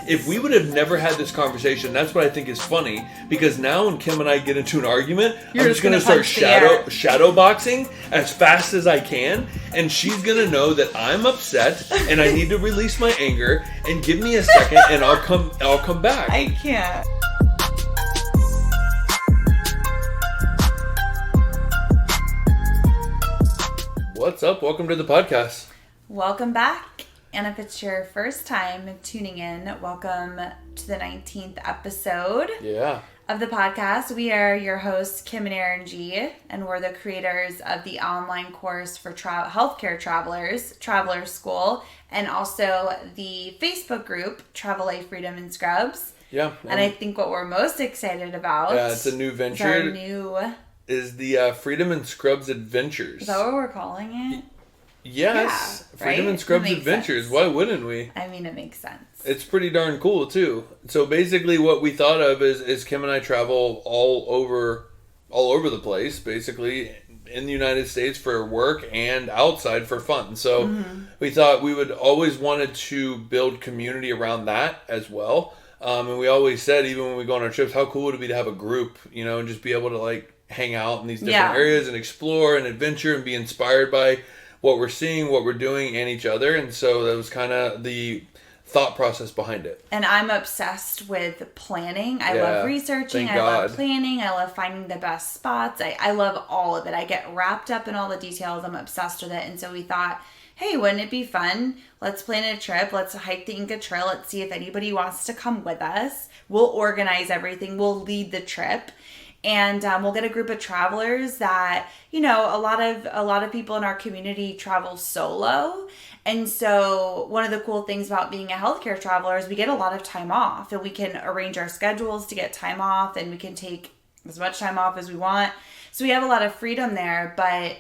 If we would have never had this conversation, that's what I think is funny. Because now when Kim and I get into an argument, I'm just going to start shadow boxing as fast as I can. And she's going to know that I'm upset and I need to release my anger. And give me a second and I'll come back. I can't. What's up? Welcome to the podcast. Welcome back. And if it's your first time tuning in, welcome to the 19th episode of the podcast. We are your hosts, Kim and Erran G, and we're the creators of the online course for healthcare travelers, Traveler School, and also the Facebook group, Travel A Freedom and Scrubs. Yeah. And I think what we're most excited about it's a new venture. Is the Freedom and Scrubs Adventures. Is that what we're calling it? Yes. Yeah, Freedom and Scrubs Adventures. Sense. Why wouldn't we? I mean, it makes sense. It's pretty darn cool, too. So basically what we thought of is Kim and I travel all over the place, basically, in the United States for work and outside for fun. So we thought we would always wanted to build community around that as well. And we always said, even when we go on our trips, how cool would it be to have a group, and just be able to, hang out in these different areas and explore and adventure and be inspired by what we're seeing, what we're doing, and each other. And so that was kind of the thought process behind it. And I'm obsessed with planning. I love researching. I love planning. I love finding the best spots. I love all of it. I get wrapped up in all the details. I'm obsessed with it. And so we thought, hey, wouldn't it be fun? Let's plan a trip. Let's hike the Inca Trail. Let's see if anybody wants to come with us. We'll organize everything. We'll lead the trip. And we'll get a group of travelers that, a lot of people in our community travel solo. And so one of the cool things about being a healthcare traveler is we get a lot of time off. And we can arrange our schedules to get time off. And we can take as much time off as we want. So we have a lot of freedom there. But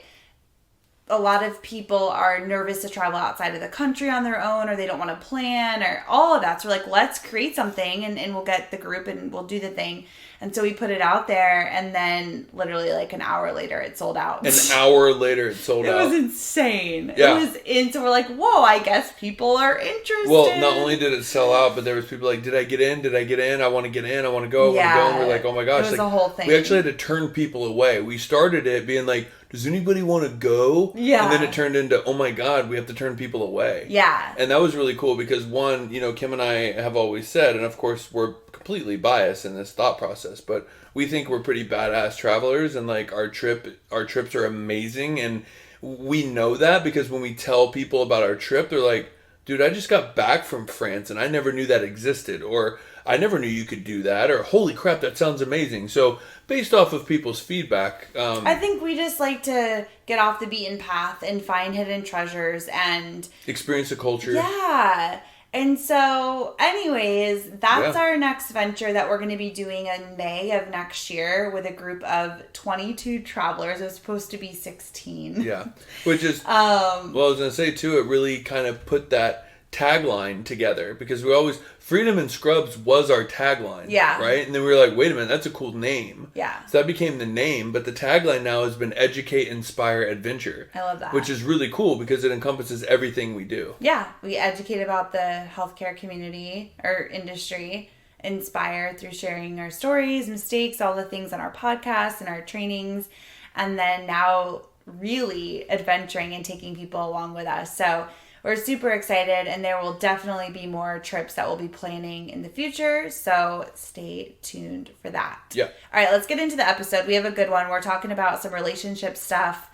a lot of people are nervous to travel outside of the country on their own, or they don't want to plan, or all of that. So we're like, let's create something and we'll get the group and we'll do the thing. And so we put it out there, and then literally an hour later, it sold out. An hour later, it sold out. It was insane. Yeah. So we're like, whoa, I guess people are interested. Well, not only did it sell out, but there was people like, did I get in? I want to get in. I want to go. And we're like, oh my gosh. It was a whole thing. We actually had to turn people away. We started it being like, does anybody want to go? Yeah. And then it turned into, oh my God, we have to turn people away. Yeah. And that was really cool because one, Kim and I have always said, and of course we're completely biased in this thought process, but we think we're pretty badass travelers, and our trips are amazing. And we know that because when we tell people about our trip, they're like, dude, I just got back from France and I never knew that existed, or I never knew you could do that, or holy crap, that sounds amazing. So based off of people's feedback, I think we just like to get off the beaten path and find hidden treasures and experience the culture. Yeah. And so anyways, that's our next venture that we're going to be doing in May of next year with a group of 22 travelers. It was supposed to be 16. Yeah. Which is, well, I was going to say too, it really kind of put that tagline together, because we always, Freedom and Scrubs was our tagline. Yeah. Right? And then we were like, wait a minute, that's a cool name. Yeah. So that became the name, but the tagline now has been Educate, Inspire, Adventure. I love that. Which is really cool because it encompasses everything we do. Yeah. We educate about the healthcare community or industry, inspire through sharing our stories, mistakes, all the things on our podcast and our trainings, and then now really adventuring and taking people along with us. So we're super excited, and there will definitely be more trips that we'll be planning in the future, so stay tuned for that. Yeah. All right, let's get into the episode. We have a good one. We're talking about some relationship stuff,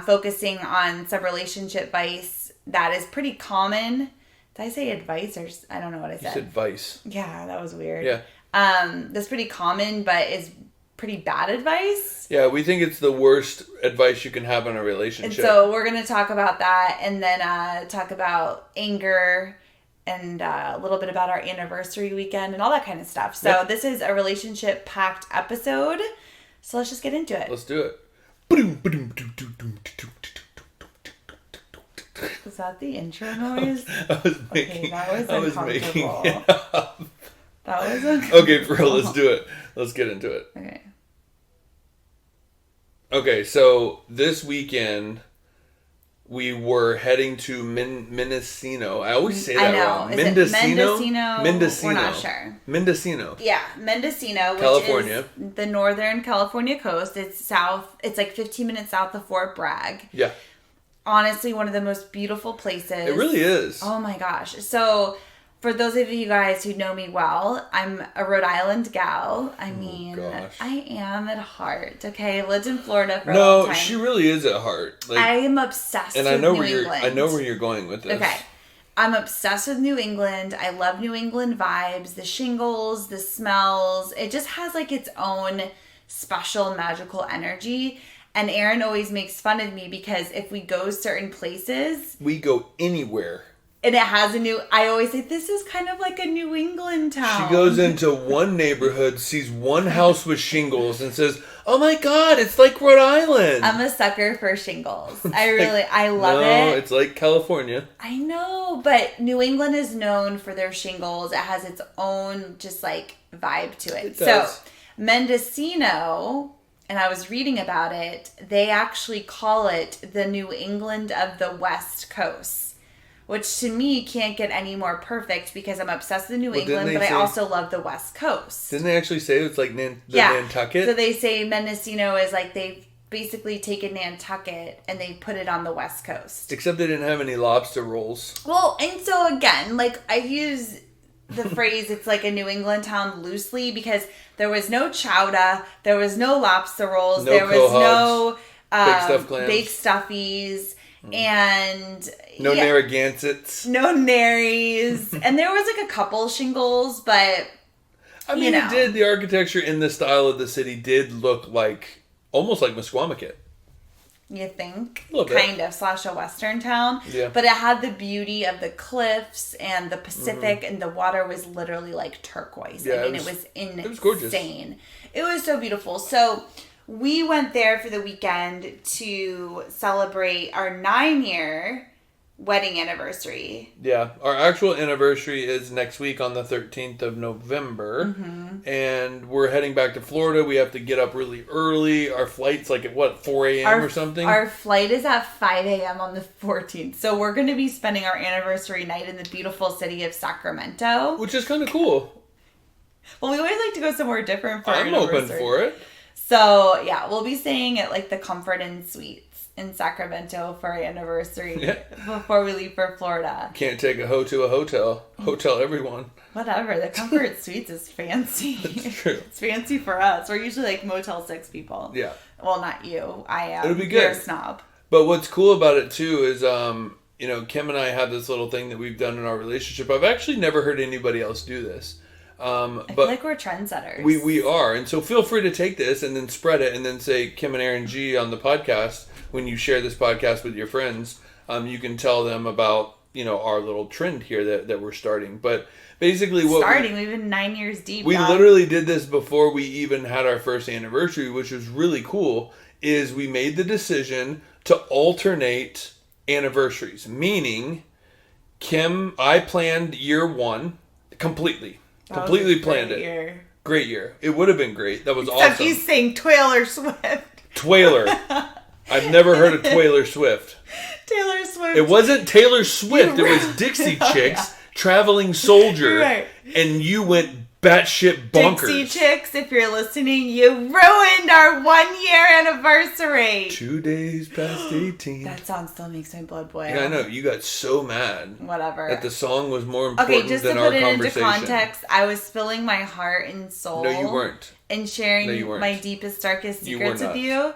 focusing on some relationship advice that is pretty common. Did I say advice, or I don't know what I said? You said vice. Yeah, that was weird. Yeah. That's pretty common, but is pretty bad advice. Yeah, we think it's the worst advice you can have in a relationship. And so we're going to talk about that, and then talk about anger and a little bit about our anniversary weekend and all that kind of stuff. So This is a relationship-packed episode. So let's just get into it. Let's do it. Was that the intro noise? I was making it up. That was uncomfortable. Okay, for real, let's do it. Let's get into it. Okay, so this weekend we were heading to Mendocino. I always say that wrong. Is Mendocino? Mendocino? We're not sure. Mendocino. Yeah, Mendocino, which California. is the northern California coast. It's south. It's like 15 minutes south of Fort Bragg. Yeah. Honestly, one of the most beautiful places. It really is. Oh my gosh. So, for those of you guys who know me well, I'm a Rhode Island gal. I mean, I am at heart. Okay, I lived in Florida for a long time. No, she really is at heart. Like, I am obsessed with New England. I know where you're going with this. Okay. I'm obsessed with New England. I love New England vibes, the shingles, the smells. It just has like its own special magical energy. And Erran always makes fun of me because if we go certain places, we go anywhere. And it has I always say, this is kind of like a New England town. She goes into one neighborhood, sees one house with shingles, and says, oh my God, it's like Rhode Island. I'm a sucker for shingles. I love it. No, it's like California. I know, but New England is known for their shingles. It has its own just like vibe to it. So, Mendocino, and I was reading about it, they actually call it the New England of the West Coast. Which to me can't get any more perfect because I'm obsessed with New England, but I also love the West Coast. Didn't they actually say it's like Nantucket? So they say Mendocino is like they've basically taken Nantucket and they put it on the West Coast. Except they didn't have any lobster rolls. Well, and so again, like I use the phrase it's like a New England town loosely because there was no chowder, there was no lobster rolls, there was no baked stuffies. And no Narragansetts. No Narries. And there was like a couple shingles, but I mean it did, the architecture in the style of the city did look like almost like Misquamicut. You think? A little bit. Kind of, / a western town. Yeah. But it had the beauty of the cliffs and the Pacific and the water was literally like turquoise. Yeah, I mean it was insane. It was gorgeous. It was so beautiful. So we went there for the weekend to celebrate our 9-year wedding anniversary. Yeah, our actual anniversary is next week on the 13th of November. Mm-hmm. And we're heading back to Florida. We have to get up really early. Our flight's like at 4 a.m. or something? Our flight is at 5 a.m. on the 14th. So we're going to be spending our anniversary night in the beautiful city of Sacramento. Which is kind of cool. Well, we always like to go somewhere different for our anniversary. I'm open for it. So, yeah, we'll be staying at, like, the Comfort Inn Suites in Sacramento for our anniversary before we leave for Florida. Can't take a hoe to a hotel. Hotel everyone. Whatever. The Comfort Suites is fancy. That's true. It's fancy for us. We're usually, like, Motel 6 people. Yeah. Well, not you. I am. It'll be good. You're a snob. But what's cool about it, too, is, Kim and I have this little thing that we've done in our relationship. I've actually never heard anybody else do this. I feel like we're trendsetters. We are. And so feel free to take this and then spread it and then say Kim and Erran G on the podcast. When you share this podcast with your friends, you can tell them about, our little trend here that we're starting. But basically we've been 9 years deep. We literally did this before we even had our first anniversary, which was really cool, is we made the decision to alternate anniversaries. Meaning, I planned year one completely. Completely planned it. Year. Great year. It would have been great. That was awesome. Except he's saying Taylor Swift. Twaler. I've never heard of Taylor Swift. Taylor Swift. It wasn't Taylor Swift. It was Dixie Chicks, Traveling Soldier. Right. And you went batshit bonkers. Dixie Chicks, if you're listening, you ruined our 1-year anniversary. 2 days past 18. That song still makes my blood boil. Yeah, I know. You got so mad. Whatever. That the song was more important than our conversation. Okay, just to put it into context, I was spilling my heart and soul. No, you weren't. And sharing my deepest, darkest secrets with you.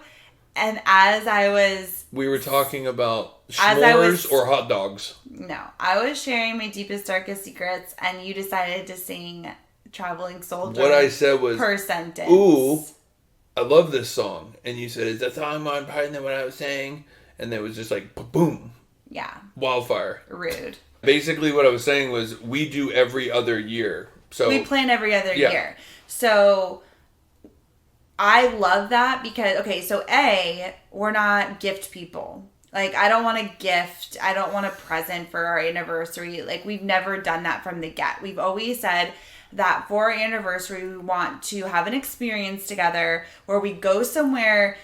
And as I was... We were talking about s'mores or hot dogs. No. I was sharing my deepest, darkest secrets, and you decided to sing Traveling Soldier. What I said was... Per sentence. Ooh, I love this song. And you said, is that song more important than what I was saying? And it was just like, boom. Yeah. Wildfire. Rude. Basically what I was saying was, we do every other year. So we plan every other year. So... I love that because, okay, so we're not gift people. Like, I don't want a gift. I don't want a present for our anniversary. Like, we've never done that from the get. We've always said that for our anniversary, we want to have an experience together where we go somewhere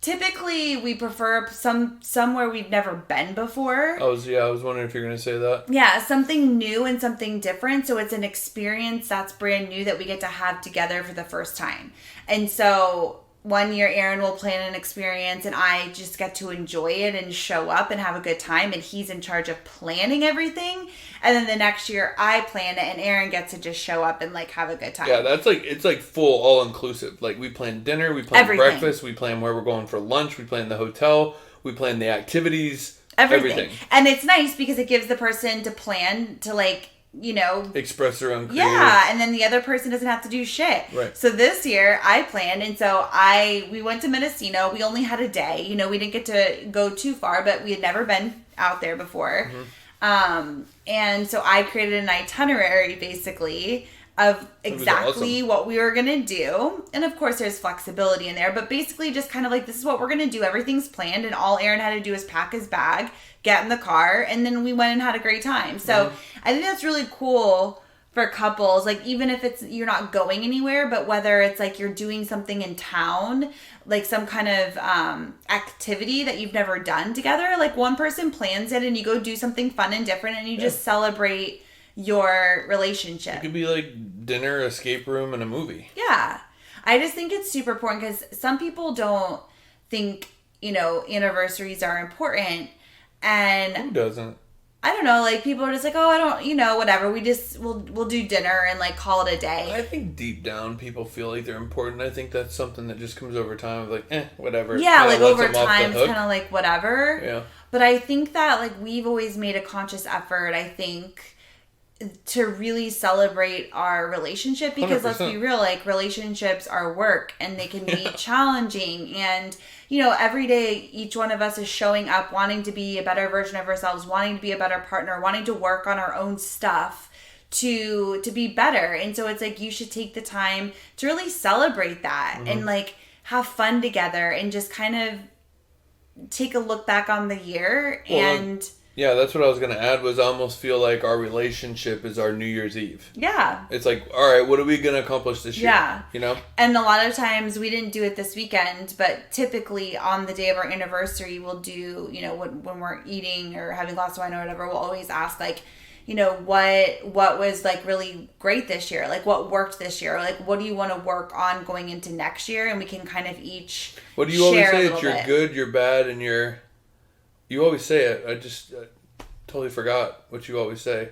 Typically, we prefer somewhere we've never been before. I was wondering if you're going to say that. Yeah, something new and something different. So it's an experience that's brand new that we get to have together for the first time. And so one year, Erran will plan an experience and I just get to enjoy it and show up and have a good time. And he's in charge of planning everything. And then the next year, I plan it and Erran gets to just show up and like have a good time. Yeah, it's like full all inclusive. Like we plan dinner, we plan everything. Breakfast, we plan where we're going for lunch, we plan the hotel, we plan the activities, everything. And it's nice because it gives the person to plan to like, you know, express their own creative. Yeah, and then the other person doesn't have to do shit. Right. So this year I planned, and so we went to Mendocino. We only had a day. You know, we didn't get to go too far, but we had never been out there before. Mm-hmm. And so I created an itinerary basically of exactly what we were going to do. And of course there's flexibility in there, but basically just kind of like, this is what we're going to do. Everything's planned, and all Erran had to do is pack his bag, get in the car, and then we went and had a great time. So I think that's really cool for couples. Like, even if you're not going anywhere, but whether it's like you're doing something in town, like some kind of activity that you've never done together, like one person plans it and you go do something fun and different, and you just celebrate your relationship. It could be like dinner, escape room, and a movie. Yeah. I just think it's super important because some people don't think, you know, anniversaries are important. And who doesn't? I don't know, like people are just like, oh, I don't, you know, whatever. We'll do dinner and like call it a day. I think deep down people feel like they're important. I think that's something that just comes over time of like, whatever. Yeah, like over time it's kind of like whatever. Yeah. But I think that like we've always made a conscious effort, I think, to really celebrate our relationship, because 100%. Let's be real, like relationships are work and they can be challenging, and you know, every day each one of us is showing up wanting to be a better version of ourselves, wanting to be a better partner, wanting to work on our own stuff to be better. And so it's like you should take the time to really celebrate that and like have fun together and just kind of take a look back on the year. Yeah, that's what I was going to add, was I almost feel like our relationship is our New Year's Eve. Yeah. It's like, all right, what are we going to accomplish this year? Yeah. You know? And a lot of times, we didn't do it this weekend, but typically on the day of our anniversary, we'll do, you know, when we're eating or having a glass of wine or whatever, we'll always ask, like, you know, what was, like, really great this year? Like, what worked this year? Like, what do you want to work on going into next year? And we can kind of each What do you always say? It's you're good, you're bad, and you're... You always say it. I totally forgot what you always say.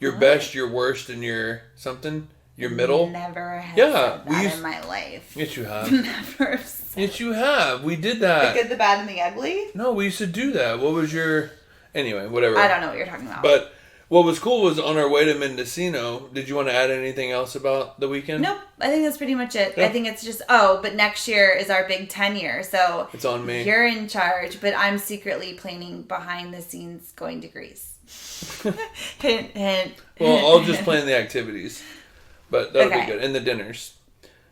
Your best, your worst, and your something. Your middle. Never have said that in my life. Yes, you have. Never said. Yes, you have. We did that. The good, the bad, and the ugly? No, we used to do that. What was your... Anyway, whatever. I don't know what you're talking about. But what was cool was on our way to Mendocino, did you want to add anything else about the weekend? Nope. I think that's pretty much it. Yeah. I think it's just, but next year is our big 10 year. So it's on me. You're in charge, but I'm secretly planning behind the scenes going to Greece. Hint, hint. Well, I'll just plan the activities. But that'll be good. And the dinners.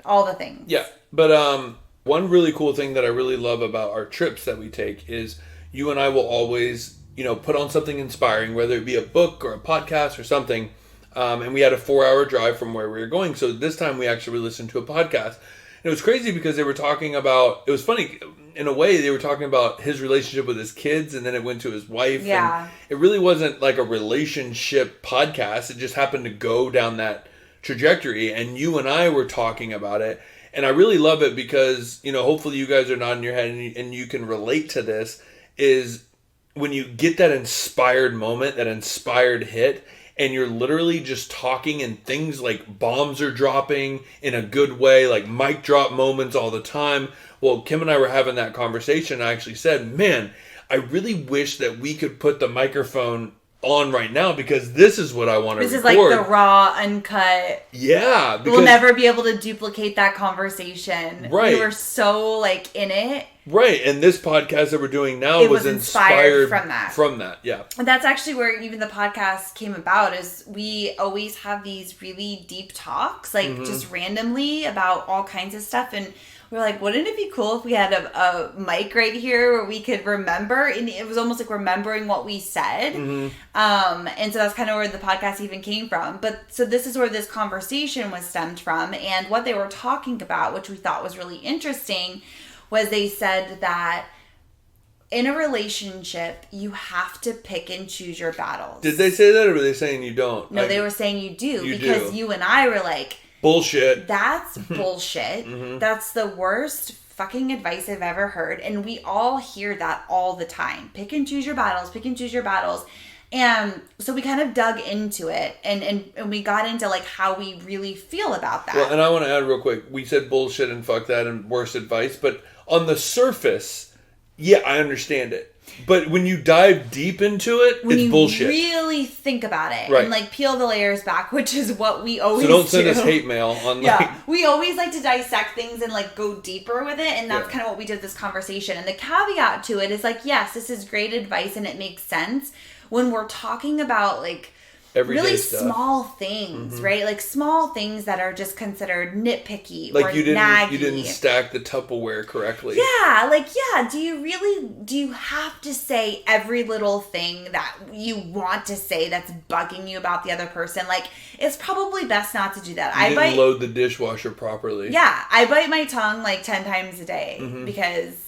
All the things. Yeah. But one really cool thing that I really love about our trips that we take is you and I will always, you know, put on something inspiring, whether it be a book or a podcast or something. And we had a 4-hour drive from where we were going. So this time we actually listened to a podcast. And it was crazy because they were talking about, it was funny, in a way, they were talking about his relationship with his kids, and then it went to his wife. Yeah. And it really wasn't like a relationship podcast. It just happened to go down that trajectory. And you and I were talking about it. And I really love it because, you know, hopefully you guys are nodding your head and you can relate to this, is when you get that inspired moment, that inspired hit, and you're literally just talking and things like bombs are dropping in a good way, like mic drop moments all the time. Well, Kim and I were having that conversation. I actually said, man, I really wish that we could put the microphone on right now because this is what I want to record. This is like the raw, uncut. Yeah. We'll never be able to duplicate that conversation. Right. We were so like in it. Right. And this podcast that we're doing now was inspired from that. From that, yeah. And that's actually where even the podcast came about, is we always have these really deep talks, like just randomly about all kinds of stuff. And we're like, wouldn't it be cool if we had a mic right here where we could remember? And it was almost like remembering what we said. And so that's kind of where the podcast even came from. But so this is where this conversation was stemmed from. And what they were talking about, which we thought was really interesting, was they said that in a relationship, you have to pick and choose your battles. Did they say that, or were they saying you don't? No, they were saying you do. Because you and I were like... Bullshit. That's bullshit. Mm-hmm. That's the worst fucking advice I've ever heard. And we all hear that all the time. Pick and choose your battles. Pick and choose your battles. And so we kind of dug into it, and we got into like how we really feel about that. Well, and I want to add real quick. We said bullshit and fuck that and worst advice, but on the surface, yeah, I understand it. But when you dive deep into it, it's bullshit. When you really think about it, right, and like peel the layers back, which is what we always do. So don't send us hate mail on we always like to dissect things and like go deeper with it, and that's kind of what we did with this conversation. And the caveat to it is like, yes, this is great advice and it makes sense when we're talking about like everyday really stuff. Small things, right? Like small things that are just considered nitpicky like or naggy. You didn't stack the Tupperware correctly. Yeah, do you have to say every little thing that you want to say that's bugging you about the other person? Like, it's probably best not to do that. You didn't load the dishwasher properly. Yeah, I bite my tongue like 10 times a day because...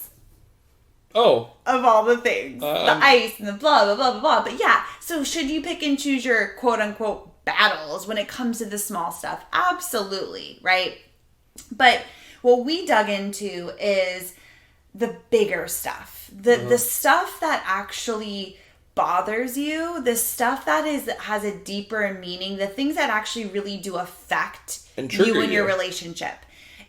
of all the things. The ice and the blah, blah, blah, blah, blah. But yeah, so should you pick and choose your quote-unquote battles when it comes to the small stuff? Absolutely, right? But what we dug into is the bigger stuff. The stuff that actually bothers you, the stuff that has a deeper meaning, the things that actually really do affect you and your relationship.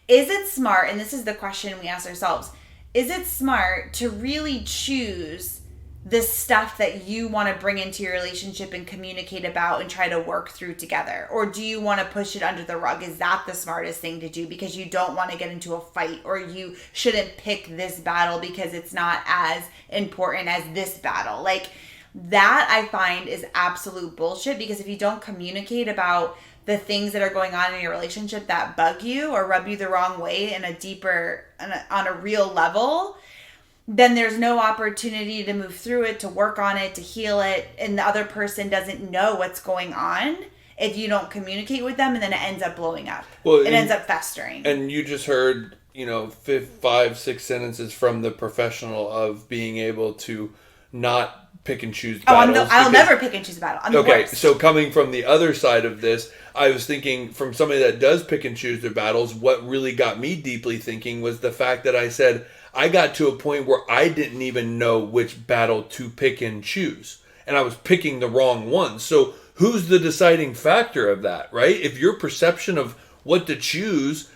Is it smart, and this is the question we ask ourselves, is it smart to really choose the stuff that you want to bring into your relationship and communicate about and try to work through together? Or do you want to push it under the rug? Is that the smartest thing to do because you don't want to get into a fight, or you shouldn't pick this battle because it's not as important as this battle? Like, that I find is absolute bullshit, because if you don't communicate about the things that are going on in your relationship that bug you or rub you the wrong way in a deeper, on a real level, then there's no opportunity to move through it, to work on it, to heal it, and the other person doesn't know what's going on if you don't communicate with them, and then it ends up blowing up. Well, it ends up festering. And you just heard, 5-6 sentences from the professional of being able to not pick and choose battles. I'll never pick and choose a battle. I'm the worst. So coming from the other side of this, I was thinking from somebody that does pick and choose their battles, what really got me deeply thinking was the fact that I said I got to a point where I didn't even know which battle to pick and choose. And I was picking the wrong one. So who's the deciding factor of that, right? If your perception of what to choose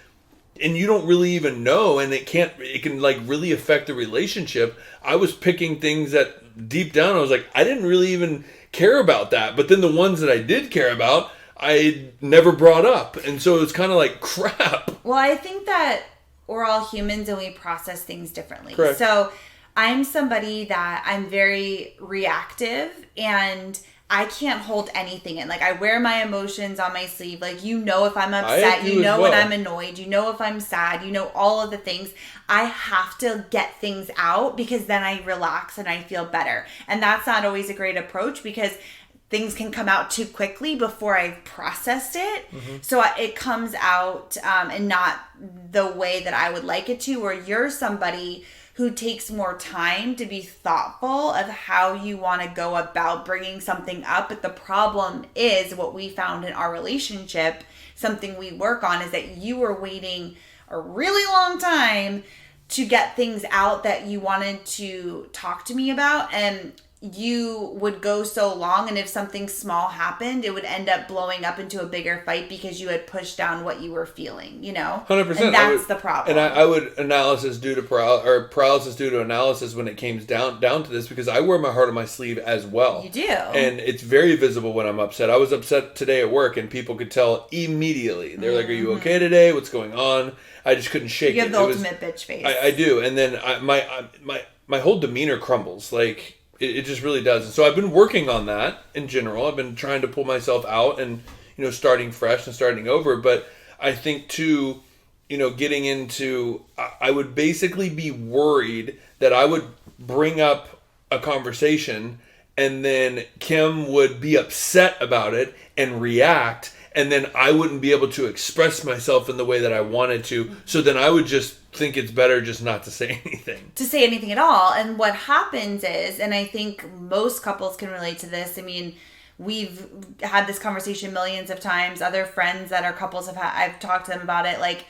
and you don't really even know, and it can like really affect the relationship. I was picking things that deep down I was like, I didn't really even care about that. But then the ones that I did care about, I never brought up. And so it's kind of like crap. Well, I think that we're all humans and we process things differently. Correct. So I'm somebody that I'm very reactive, and I can't hold anything in. Like, I wear my emotions on my sleeve. Like, if I'm upset, when I'm annoyed, if I'm sad, all of the things. I have to get things out because then I relax and I feel better. And that's not always a great approach because things can come out too quickly before I've processed it. Mm-hmm. So it comes out and not the way that I would like it to, or you're somebody who takes more time to be thoughtful of how you want to go about bringing something up. But the problem is, what we found in our relationship, something we work on, is that you were waiting a really long time to get things out that you wanted to talk to me about. And you would go so long, and if something small happened, it would end up blowing up into a bigger fight because you had pushed down what you were feeling, 100%. And that's the problem. And I would paralysis due to analysis when it came down to this, because I wear my heart on my sleeve as well. You do. And it's very visible when I'm upset. I was upset today at work, and people could tell immediately. They're like, "Are you okay today? What's going on?" I just couldn't shake it. You have the ultimate bitch face. I do. And then my whole demeanor crumbles. Like, it just really does. And so I've been working on that in general. I've been trying to pull myself out and, starting fresh and starting over. But I think too, getting into, I would basically be worried that I would bring up a conversation and then Kim would be upset about it and react. And then I wouldn't be able to express myself in the way that I wanted to. So then I would just think it's better just not to say anything. To say anything at all. And what happens is, and I think most couples can relate to this. I mean, we've had this conversation millions of times. Other friends that are couples I've talked to them about it. Like,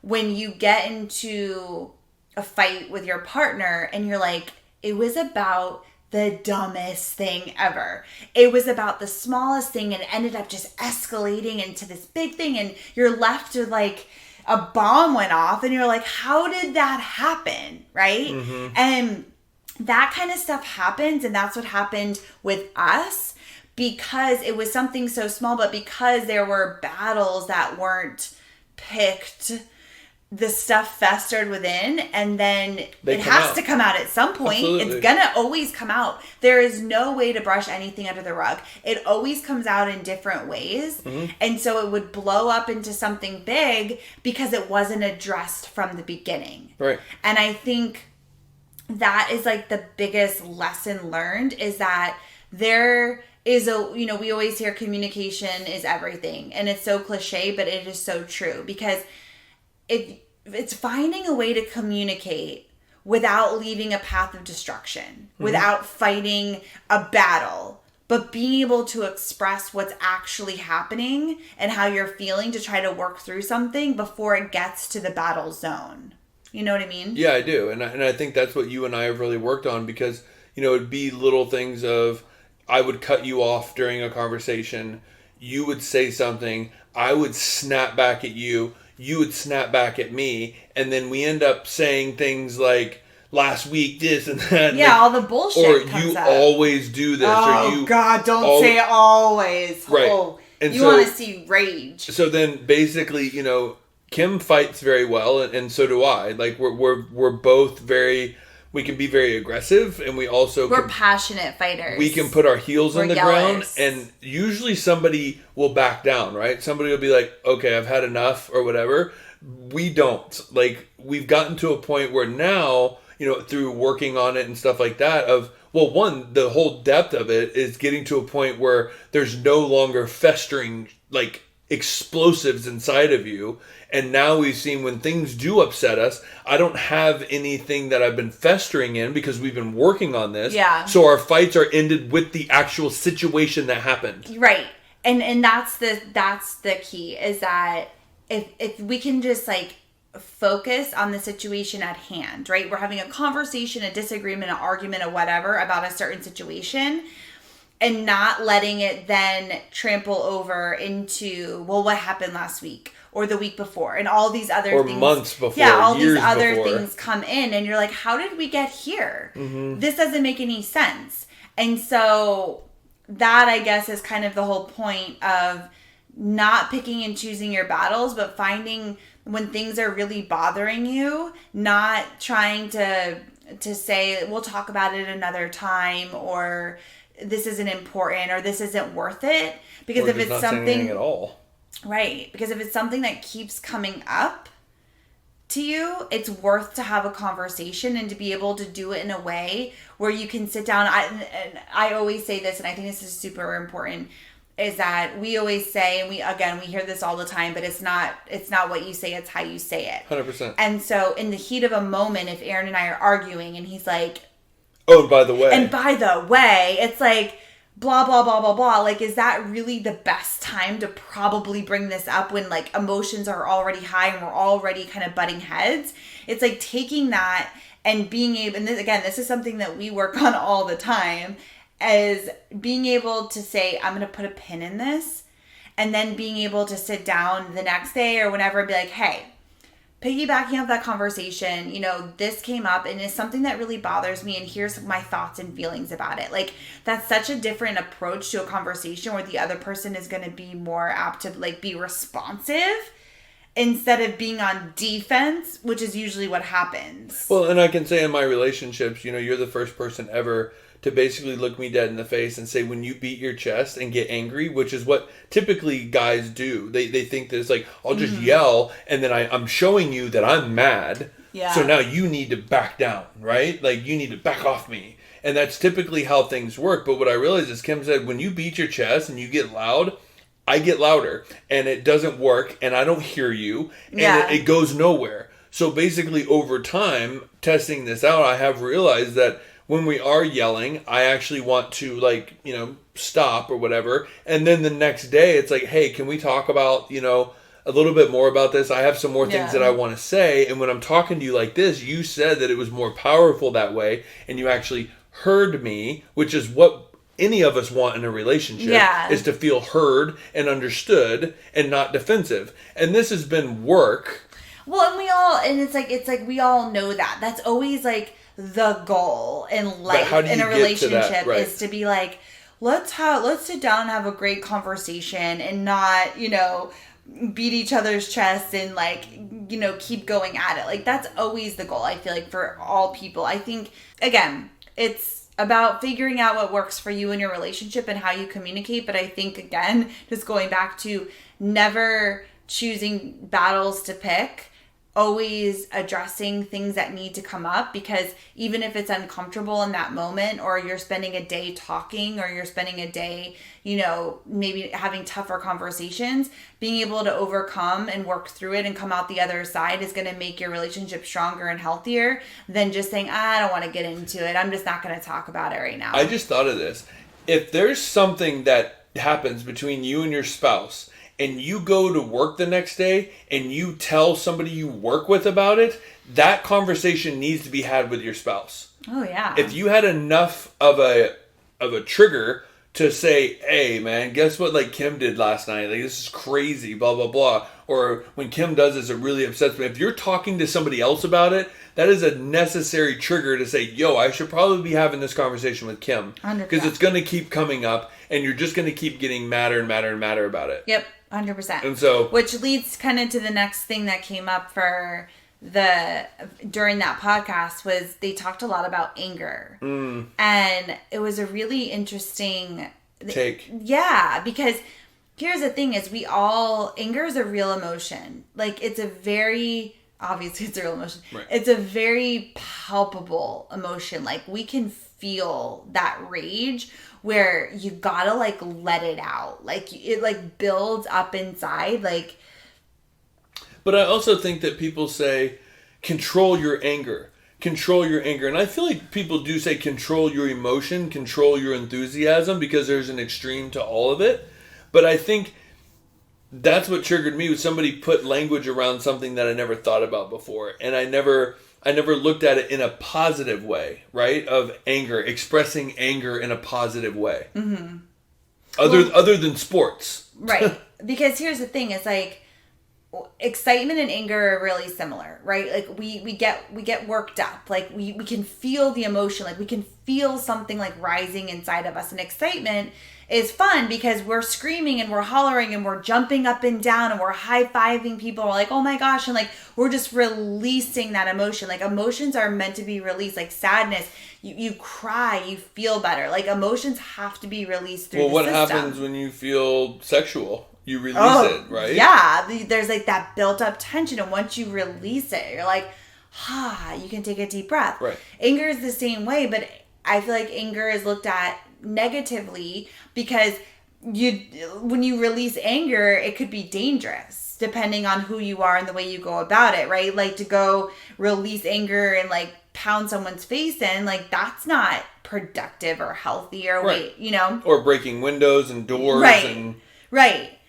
when you get into a fight with your partner and you're like, it was about the dumbest thing ever. It was about the smallest thing and it ended up just escalating into this big thing, and you're left with like a bomb went off and you're like, how did that happen? Right? Mm-hmm. And that kind of stuff happens, and that's what happened with us, because it was something so small, but because there were battles that weren't picked, the stuff festered within, and then it has to come out at some point. Absolutely. It's gonna always come out. There is no way to brush anything under the rug. It always comes out in different ways. Mm-hmm. And so it would blow up into something big because it wasn't addressed from the beginning. Right. And I think that is like the biggest lesson learned, is that there is we always hear communication is everything. And it's so cliche, but it is so true, because it's finding a way to communicate without leaving a path of destruction, mm-hmm. without fighting a battle, but being able to express what's actually happening and how you're feeling to try to work through something before it gets to the battle zone. You know what I mean? Yeah, I do. And I think that's what you and I have really worked on, because, it'd be little things of, I would cut you off during a conversation. You would say something. I would snap back at you. You would snap back at me, and then we end up saying things like, last week this and that. Yeah, all the bullshit or comes you up. Always do this. Oh, or you God, don't say always. Right. Oh, and you want to see rage. So then basically, Kim fights very well, and so do I. Like, we're both very... We can be very aggressive, and we're passionate fighters. We can put our heels on the ground, and usually somebody will back down, right? Somebody will be like, okay, I've had enough, or whatever. We don't. Like, we've gotten to a point where now, through working on it and stuff like that, the whole depth of it is getting to a point where there's no longer festering, like, explosives inside of you. And now we've seen when things do upset us, I don't have anything that I've been festering in because we've been working on this. Yeah. So our fights are ended with the actual situation that happened. Right. And that's the key, is that if we can just like focus on the situation at hand, right? We're having a conversation, a disagreement, an argument, or whatever about a certain situation, and not letting it then trample over into, well, what happened last week? Or the week before, and all these other things. Or months before, yeah, all years these other before. things come in, and you're like, how did we get here? Mm-hmm. This doesn't make any sense. And so that, I guess, is kind of the whole point of not picking and choosing your battles, but finding when things are really bothering you, not trying to say, we'll talk about it another time, or this isn't important, or this isn't worth it. Because if it's something at all. Right. Because if it's something that keeps coming up to you, it's worth to have a conversation and to be able to do it in a way where you can sit down. I always say this, and I think this is super important, is that we always say, and we hear this all the time, but it's not what you say, it's how you say it. 100%. And so in the heat of a moment, if Erran and I are arguing and he's like, oh, by the way. And by the way, it's like, blah, blah, blah, blah, blah. Like, is that really the best time to probably bring this up when, like, emotions are already high and we're already kind of butting heads? It's like taking that and being able, and this is something that we work on all the time, is being able to say, I'm going to put a pin in this, and then being able to sit down the next day or whenever and be like, hey, piggybacking off that conversation, this came up and it's something that really bothers me, and here's my thoughts and feelings about it. Like, that's such a different approach to a conversation where the other person is going to be more apt to, like, be responsive instead of being on defense, which is usually what happens. Well, and I can say in my relationships, you're the first person ever to basically look me dead in the face and say, when you beat your chest and get angry, which is what typically guys do. They think that it's like, I'll just yell, and then I'm showing you that I'm mad. Yeah. So now you need to back down, right? Like, you need to back off me. And that's typically how things work. But what I realized is, Kim said, when you beat your chest and you get loud, I get louder. And it doesn't work, and I don't hear you, and it goes nowhere. So basically over time, testing this out, I have realized that when we are yelling, I actually want to like, stop or whatever. And then the next day it's like, hey, can we talk about, a little bit more about this? I have some more things that I want to say. And when I'm talking to you like this, you said that it was more powerful that way. And you actually heard me, which is what any of us want in a relationship, is to feel heard and understood and not defensive. And this has been work. Well, and it's like we all know that. That's always like the goal in life, in a relationship, right? Is to be like, let's sit down and have a great conversation and not, beat each other's chests and like, keep going at it. Like that's always the goal, I feel like, for all people. I think, again, it's about figuring out what works for you in your relationship and how you communicate. But I think, again, just going back to never choosing battles to pick, always addressing things that need to come up, because even if it's uncomfortable in that moment, or you're spending a day talking, or you're spending a day, maybe having tougher conversations, being able to overcome and work through it and come out the other side is going to make your relationship stronger and healthier than just saying, I don't want to get into it. I'm just not going to talk about it right now. I just thought of this. If there's something that happens between you and your spouse, and you go to work the next day and you tell somebody you work with about it, that conversation needs to be had with your spouse. Oh, yeah. If you had enough of a trigger to say, hey, man, guess what like Kim did last night? Like, this is crazy, blah, blah, blah. Or when Kim does this, it really upsets me. If you're talking to somebody else about it, that is a necessary trigger to say, yo, I should probably be having this conversation with Kim. Because it's going to keep coming up, and you're just going to keep getting madder and madder and madder about it. Yep. 100%. And so, which leads kind of to the next thing that came up during that podcast, was they talked a lot about anger. And it was a really interesting take. Yeah, because here's the thing is anger is a real emotion. Like obviously it's a real emotion. Right. It's a very palpable emotion. Like we can feel that rage, where you gotta like let it out. Like it like builds up inside. Like, but I also think that people say, control your anger. Control your anger. And I feel like people do say control your emotion, control your enthusiasm, because there's an extreme to all of it. But I think that's what triggered me, was somebody put language around something that I never thought about before. And I never looked at it in a positive way, right? Of anger, expressing anger in a positive way. Mm-hmm. Other than sports. Right. Because here's the thing, it's like excitement and anger are really similar, right? Like we get worked up. Like we can feel the emotion, like we can feel something like rising inside of us. And excitement is fun because we're screaming and we're hollering and we're jumping up and down and we're high-fiving people. We're like, oh my gosh. And like, we're just releasing that emotion. Like emotions are meant to be released. Like sadness, you cry, you feel better. Like emotions have to be released through the system. Well, what happens when you feel sexual? You release it, right? Yeah. There's like that built up tension. And once you release it, you're like, you can take a deep breath. Right. Anger is the same way, but I feel like anger is looked at negatively because when you release anger, it could be dangerous depending on who you are and the way you go about it, right? Like to go release anger and like pound someone's face in, like that's not productive or healthy or right. Or breaking windows and doors. Right.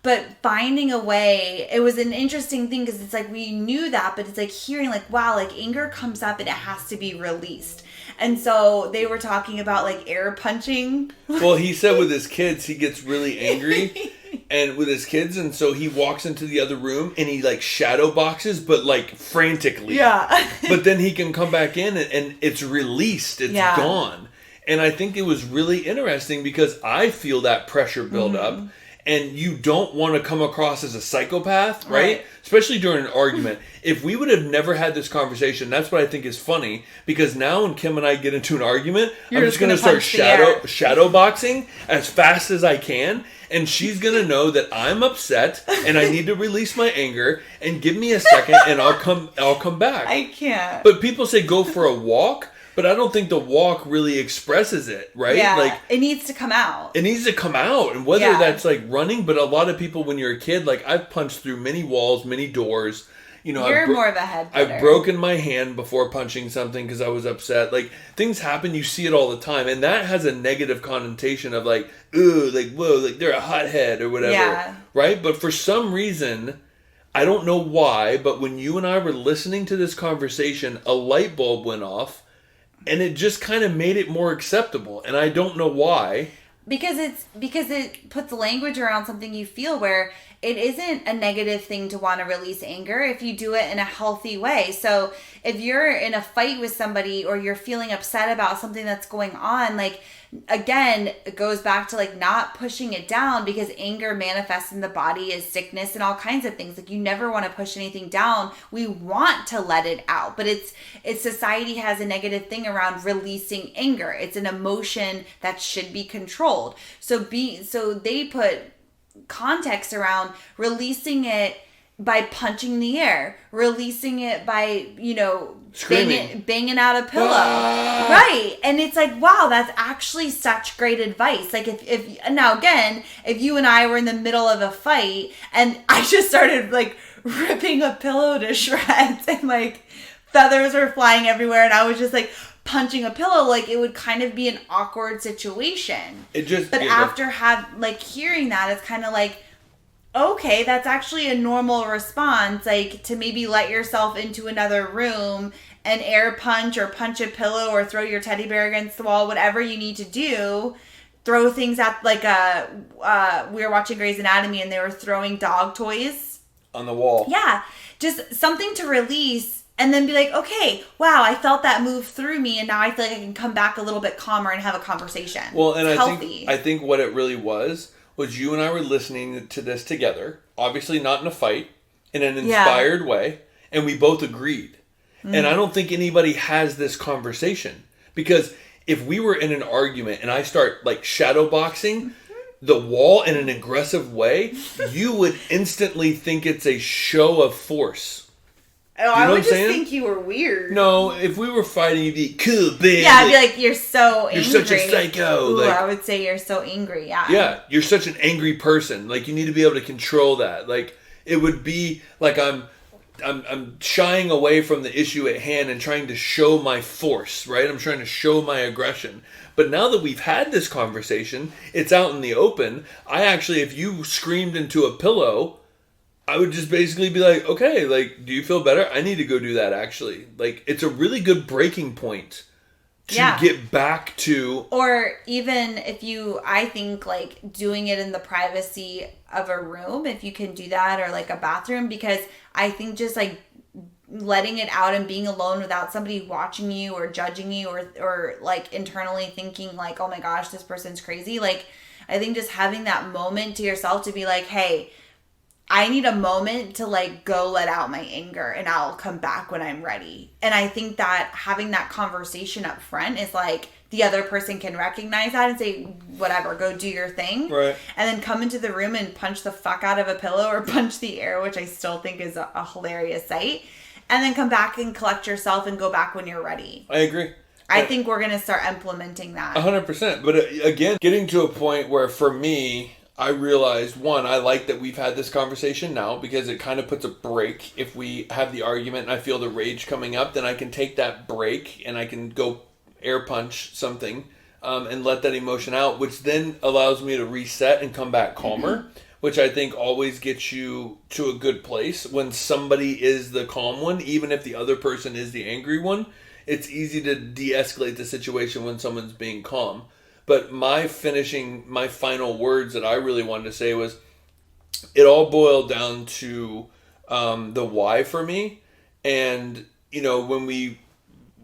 But finding a way, it was an interesting thing because it's like we knew that, but it's like hearing like, wow, like anger comes up and it has to be released. And so they were talking about like air punching. Well, he said with his kids, he gets really angry and with his kids. And so he walks into the other room and he like shadow boxes, but like frantically. Yeah. But then he can come back in and it's released. It's gone. And I think it was really interesting because I feel that pressure build up. And you don't want to come across as a psychopath, right? Especially during an argument. If we would have never had this conversation, that's what I think is funny. Because now when Kim and I get into an argument, I'm just going to start shadow boxing as fast as I can. And she's going to know that I'm upset and I need to release my anger. And give me a second and I'll come back. I can't. But people say go for a walk. But I don't think the walk really expresses it, right? Yeah, like it needs to come out. It needs to come out. And whether that's like running, but a lot of people when you're a kid, like I've punched through many walls, many doors, You're more of a head butter. I've broken my hand before punching something because I was upset. Like, things happen, you see it all the time, and that has a negative connotation of like, ooh, like, whoa, like they're a hothead or whatever. Yeah. Right? But for some reason, I don't know why, but when you and I were listening to this conversation, a light bulb went off, and it just kind of made it more acceptable, and I don't know why. Because it puts language around something you feel where it isn't a negative thing to want to release anger if you do it in a healthy way. So if you're in a fight with somebody or you're feeling upset about something that's going on, like, again, it goes back to like not pushing it down, because anger manifests in the body as sickness and all kinds of things. Like, you never want to push anything down. We want to let it out, but it's society has a negative thing around releasing anger. It's an emotion that should be controlled. So they put context around releasing it by punching the air, releasing it by, banging out a pillow. Ah! Right. And it's like, wow, that's actually such great advice. Like, if now again, if you and I were in the middle of a fight and I just started like ripping a pillow to shreds and like feathers were flying everywhere and I was just like punching a pillow, like, it would kind of be an awkward situation. After hearing that, it's kind of like, okay, that's actually a normal response, like, to maybe let yourself into another room and air punch or punch a pillow or throw your teddy bear against the wall, whatever you need to do. Throw things at, like, we were watching Grey's Anatomy and they were throwing dog toys on the wall. Yeah, just something to release. And then be like, okay, wow, I felt that move through me, and now I feel like I can come back a little bit calmer and have a conversation. Well, and I think what it really was you and I were listening to this together, obviously not in a fight, in an inspired way, and we both agreed. Mm-hmm. And I don't think anybody has this conversation, because if we were in an argument and I start like shadow boxing the wall in an aggressive way, you would instantly think it's a show of force. Oh, I would just think you were weird. No, if we were fighting, you'd be cool, bitch. Yeah, I'd be like, you're so angry. You're such a psycho. Ooh, I would say you're so angry, yeah. Yeah, you're such an angry person. Like, you need to be able to control that. Like, it would be like I'm shying away from the issue at hand and trying to show my force, right? I'm trying to show my aggression. But now that we've had this conversation, it's out in the open. I actually, if you screamed into a pillow, I would just basically be like, okay, like, do you feel better? I need to go do that, actually. Like, it's a really good breaking point to get back to... Or even if I think, like, doing it in the privacy of a room, if you can do that, or, like, a bathroom, because I think just, like, letting it out and being alone without somebody watching you or judging you or like, internally thinking, like, oh my gosh, this person's crazy. Like, I think just having that moment to yourself to be like, hey... I need a moment to like go let out my anger and I'll come back when I'm ready. And I think that having that conversation up front is like the other person can recognize that and say, whatever, go do your thing. Right. And then come into the room and punch the fuck out of a pillow or punch the air, which I still think is a hilarious sight. And then come back and collect yourself and go back when you're ready. I agree. I think we're going to start implementing that. 100%. But again, getting to a point where for me... I realized, one, I like that we've had this conversation now, because it kind of puts a break. If we have the argument and I feel the rage coming up, then I can take that break and I can go air punch something and let that emotion out, which then allows me to reset and come back calmer, which I think always gets you to a good place. When somebody is the calm one, even if the other person is the angry one, it's easy to de-escalate the situation when someone's being calm. But my final words that I really wanted to say was, it all boiled down to the why for me. And,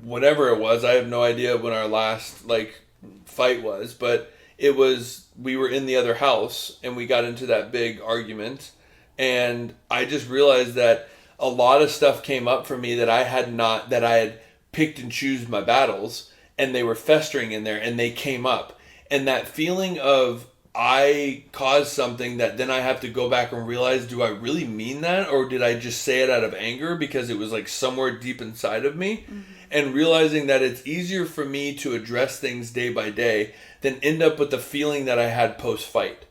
whenever it was, I have no idea when our last, fight was. But it was, we were in the other house and we got into that big argument. And I just realized that a lot of stuff came up for me that I had picked and choose my battles. And they were festering in there, and they came up. And that feeling of, I caused something that then I have to go back and realize, do I really mean that? Or did I just say it out of anger because it was like somewhere deep inside of me? Mm-hmm. And realizing that it's easier for me to address things day by day than end up with the feeling that I had post-fight.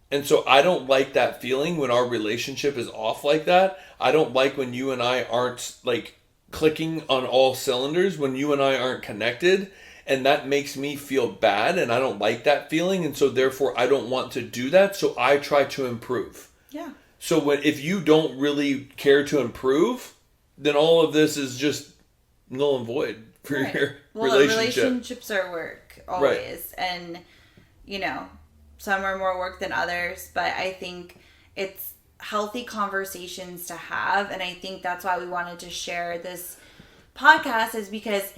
And so I don't like that feeling when our relationship is off like that. I don't like when you and I aren't like clicking on all cylinders, when you and I aren't connected. And that makes me feel bad, and I don't like that feeling. And so therefore I don't want to do that. So I try to improve. Yeah. So if you don't really care to improve, then all of this is just null and void for your relationship. Relationships are work always. Right. And, some are more work than others, but I think it's healthy conversations to have. And I think that's why we wanted to share this podcast, is because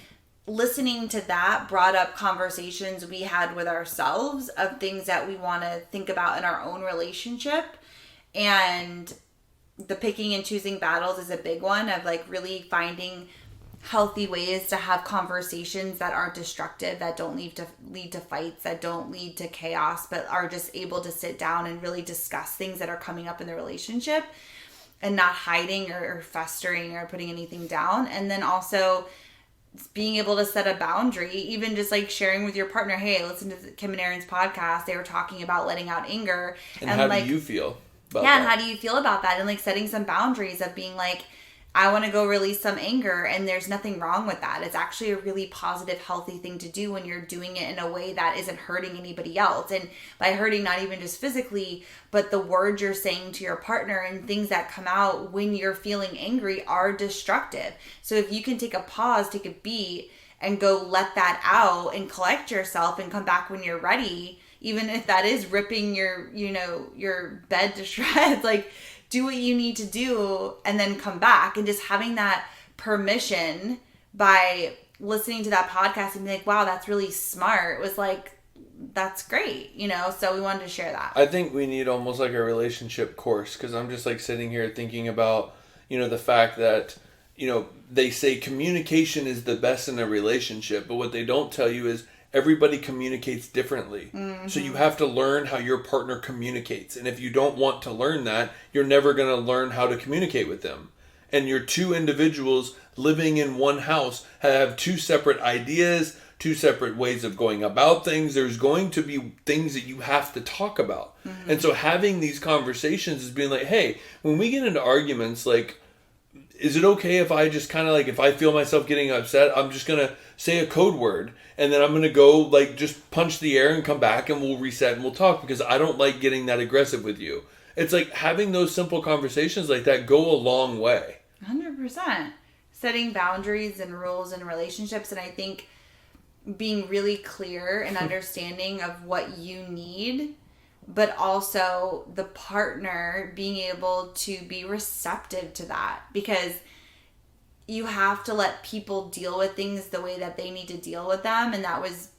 listening to that brought up conversations we had with ourselves of things that we want to think about in our own relationship. And the picking and choosing battles is a big one, of like really finding healthy ways to have conversations that aren't destructive, that don't lead to fights, that don't lead to chaos, but are just able to sit down and really discuss things that are coming up in the relationship, and not hiding or festering or putting anything down. And then also being able to set a boundary, even just like sharing with your partner, hey, listen to Kim and Erran's podcast, they were talking about letting out anger. And how do you feel about that? And how do you feel about that? And like setting some boundaries of being like, I want to go release some anger, and there's nothing wrong with that. It's actually a really positive, healthy thing to do when you're doing it in a way that isn't hurting anybody else. And by hurting, not even just physically, but the words you're saying to your partner and things that come out when you're feeling angry are destructive. So if you can take a pause, take a beat, and go let that out and collect yourself and come back when you're ready, even if that is ripping your bed to shreds, like, do what you need to do and then come back. And just having that permission by listening to that podcast and be like, wow, that's really smart, was like, that's great, so we wanted to share that. I think we need almost like a relationship course, because I'm just like sitting here thinking about, the fact that, they say communication is the best in a relationship, but what they don't tell you is everybody communicates differently. Mm-hmm. So you have to learn how your partner communicates. And if you don't want to learn that, you're never going to learn how to communicate with them. And you're two individuals living in one house have two separate ideas, two separate ways of going about things. There's going to be things that you have to talk about. Mm-hmm. And so having these conversations is being like, hey, when we get into arguments, like, is it okay if I just kind of like, if I feel myself getting upset, I'm just going to say a code word, and then I'm going to go like just punch the air and come back, and we'll reset and we'll talk, because I don't like getting that aggressive with you. It's like having those simple conversations like that go a long way. 100%. Setting boundaries and rules in relationships. And I think being really clear and understanding of what you need, but also the partner being able to be receptive to that, because you have to let people deal with things the way that they need to deal with them. And that was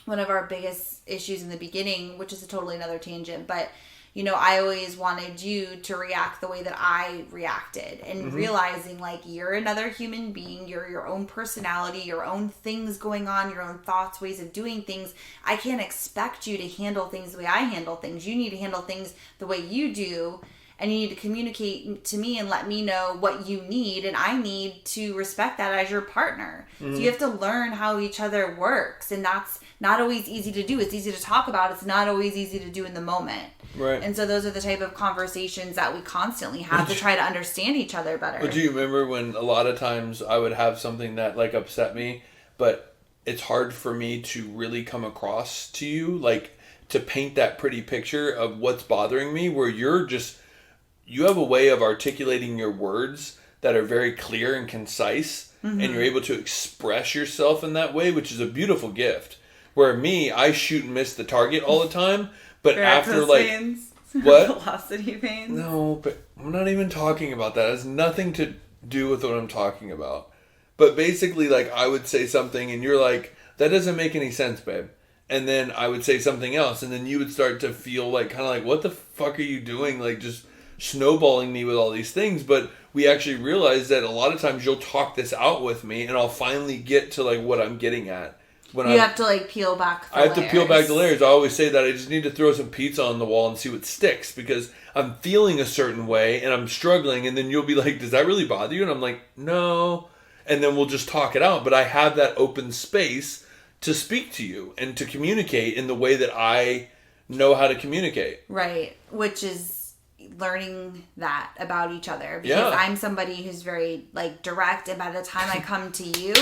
one of our biggest issues in the beginning, which is a totally another tangent. But, I always wanted you to react the way that I reacted, and mm-hmm. realizing like you're another human being, you're your own personality, your own things going on, your own thoughts, ways of doing things. I can't expect you to handle things the way I handle things. You need to handle things the way you do. And you need to communicate to me and let me know what you need. And I need to respect that as your partner. Mm-hmm. So you have to learn how each other works. And that's not always easy to do. It's easy to talk about. It's not always easy to do in the moment. Right. And so those are the type of conversations that we constantly have to try to understand each other better. But do you remember when a lot of times I would have something that like upset me, but it's hard for me to really come across to you, like to paint that pretty picture of what's bothering me, where you have a way of articulating your words that are very clear and concise, mm-hmm. and you're able to express yourself in that way, which is a beautiful gift. Where me, I shoot and miss the target all the time, but after like... Veins. What? Velocity veins. No, but I'm not even talking about that. It has nothing to do with what I'm talking about. But basically, like, I would say something and you're like, that doesn't make any sense, babe. And then I would say something else, and then you would start to feel like, kind of like, what the fuck are you doing? Like, just snowballing me with all these things. But we actually realized that a lot of times you'll talk this out with me, and I'll finally get to like what I'm getting at. When you have to like peel back the layers. I have to peel back the layers. I always say that I just need to throw some pizza on the wall and see what sticks, because I'm feeling a certain way and I'm struggling, and then you'll be like, does that really bother you? And I'm like, no. And then we'll just talk it out. But I have that open space to speak to you and to communicate in the way that I know how to communicate. Right. Which is learning that about each other. Because I'm somebody who's very like direct, and by the time I come to you,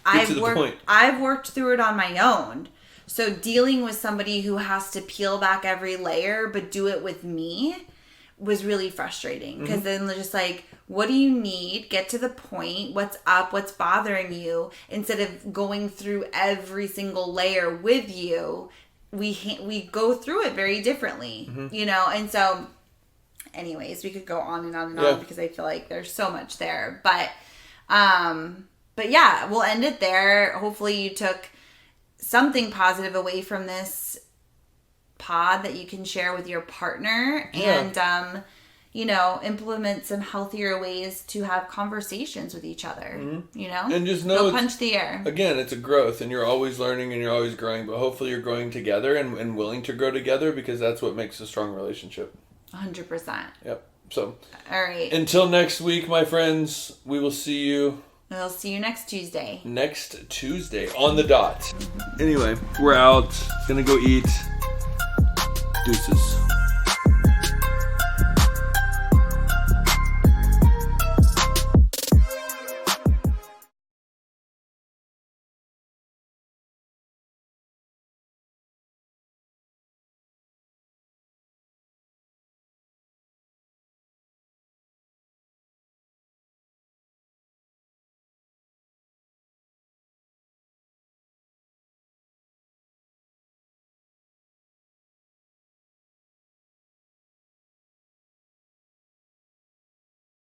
I've worked through it on my own. So dealing with somebody who has to peel back every layer but do it with me was really frustrating. Because then they're just like, what do you need? Get to the point. What's up? What's bothering you? Instead of going through every single layer with you, we go through it very differently, you know? And so, anyways, we could go on and on and on because I feel like there's so much there. But yeah, we'll end it there. Hopefully you took something positive away from this pod that you can share with your partner and, you know, implement some healthier ways to have conversations with each other, you know? And just know, punch the air. Again, it's a growth, and you're always learning and you're always growing, but hopefully you're growing together and willing to grow together, because that's what makes a strong relationship. 100%. Yep. So, all right. Until next week, my friends, we will see you. We'll see you next Tuesday. Next Tuesday on the dot. Anyway, we're out. Gonna go eat. Deuces.